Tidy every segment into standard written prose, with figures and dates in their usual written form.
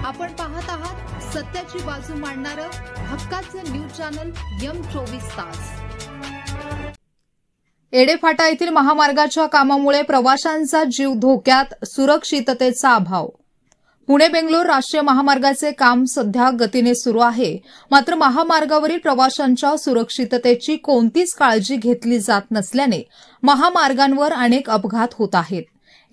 आपण पाहत आहात सत्याची बाजू मांडणारं हक्काचं न्यूज चॅनल M24 तास। एडेफाटा येथील महामार्गाच्या कामामुळे प्रवाशांचा जीव धोक्यात, सुरक्षिततेचा अभाव। पुणे बेंगलोर राष्ट्रीय महामार्गाचे काम सध्या गतीने सुरू आहे, मात्र महामार्गावरील प्रवाशांच्या सुरक्षिततेची कोणतीच काळजी घेतली जात नसल्याने महामार्गांवर अनेक अपघात होत आहेत।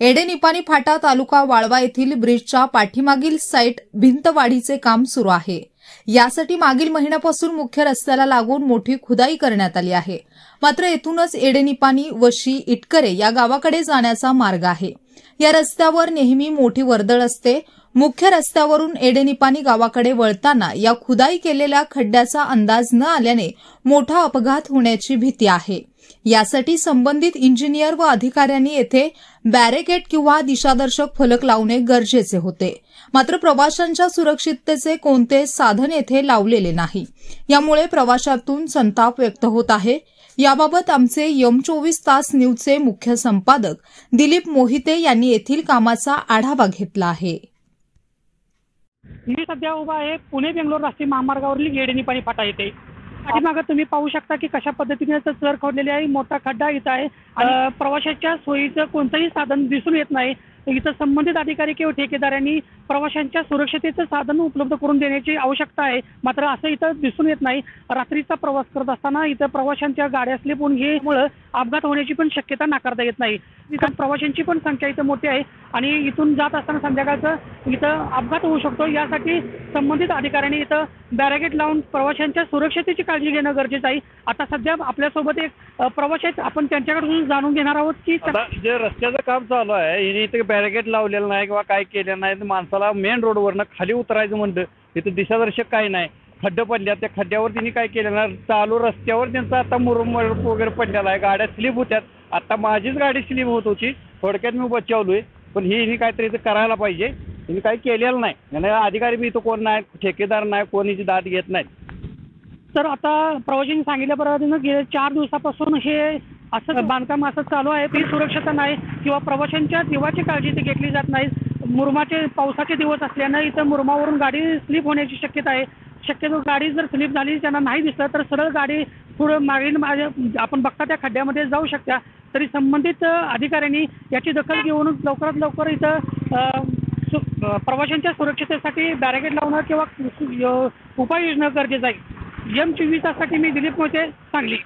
एडे-निपाणी फाटा तालुका वाळवा येथील ब्रिजच्या पाठीमागील साईट भिंतवाढीचे काम सुरू आहे। यासाठी मागील महिन्यापासून मुख्य रस्त्याला लागून मोठी खुदाई करण्यात आली आहे, मात्र येथूनच एडे-निपाणी वशी इटकरे या गावाकडे जाण्याचा मार्ग आहे। या रस्त्यावर नेहमी मोठी वर्दळ असते। मुख्य रस्त्यावरून एडे-निपाणी गावाकडे वळताना या खुदाई केलेल्या खड्ड्याचा अंदाज न आल्याने मोठा अपघात होण्याची भीती आहे। यासाठी संबंधित इंजिनियर व अधिकाऱ्यांनी येथे बॅरिकेड किंवा दिशादर्शक फलक लावणे गरजेचे होते, मात्र प्रवाशांच्या सुरक्षिततेचे कोणते साधन येथे लावलेले नाही। यामुळे प्रवाशातून संताप व्यक्त होत आहे। याबाबत आमचे M24 तास न्यूजचे मुख्य संपादक दिलीप मोहिते यांनी येथील कामाचा आढावा घेतला आहे। मी सध्या उभा आहे पुणे बेंगलोर राष्ट्रीय महामार्गावरील एडे-निपाणी फाटा येथे। पाठीमागे तुम्ही पाहू शकता की कशा पद्धतीने चर खोदलेली आहे, मोठा खड्डा इथं आहे आणि प्रवाशांच्या सोयीचं कोणतंही साधन दिसून येत नाही। इथं संबंधित अधिकारी किंवा ठेकेदारांनी प्रवाशांच्या सुरक्षतेचं साधन उपलब्ध करून देण्याची आवश्यकता आहे, मात्र असं इथं दिसून येत नाही। रात्रीचा प्रवास करत असताना इथं प्रवाशांच्या गाड्या स्लिप होऊन गेल्यामुळे अपघात होण्याची पण शक्यता नाकारता येत नाही। इथं प्रवाशांची पण संख्या इथं मोठी आहे आणि इथून जात असताना संध्याकाळचं इथं अपघात होऊ शकतो। यासाठी संबंधित अधिकाऱ्यांनी इथं बॅरिकेड लावून प्रवाशांच्या सुरक्षतेची काळजी घेणं गरजेचं आहे। आता सध्या आपल्यासोबत एक प्रवासी आहेत, आपण त्यांच्याकडून जाणून घेणार आहोत की जे रस्त्याचं काम चालू आहे इथे बॅरिकेड लावलेलं नाही किंवा काय केलं नाही, माणसाला मेन रोडवरनं खाली उतरायचं म्हणतं इथं दिशादर्शक काही नाही, खड्डे पडल्या, त्या खड्ड्यावर त्यांनी काय केलं ना, चालू रस्त्यावर त्यांचा आता मुरुम वगैरे पडलेला आहे, गाड्या स्लिप होत्यात। आता माझीच गाडी स्लिप होत होती, थोडक्यात मी बचावलोय, पण ही काहीतरी इथं करायला पाहिजे। त्यांनी काही केलेलं नाही आणि अधिकारी बी इथं कोण नाही, ठेकेदार नाही, कोणीची दाद घेत नाही। तर आता प्रवाशांनी सांगितल्याप्रमाणे गेल्या 4 दिवसापासून हे असं बांधकाम असं चालू आहे, ती सुरक्षता नाही किंवा प्रवाशांच्या जीवाची काळजी ती घेतली जात नाही। मुरमाचे पावसाचे दिवस असल्यानं इथं मुरमावरून गाडी स्लिप होण्याची शक्यता आहे। शक्यतो गाडी जर स्लिप झाली, त्यांना नाही दिसलं तर सरळ गाडी पुढं मागे आपण बघता त्या खड्ड्यामध्ये जाऊ शकता। तरी संबंधित अधिकाऱ्यांनी याची दखल घेऊन लवकरात लवकर इथं प्रवाशांच्या सुरक्षतेसाठी बॅरिकेड लावणं किंवा उपाययोजना गरजेचं आहे। M24 तासाठी मी दिलीप मोहिते, सांगली।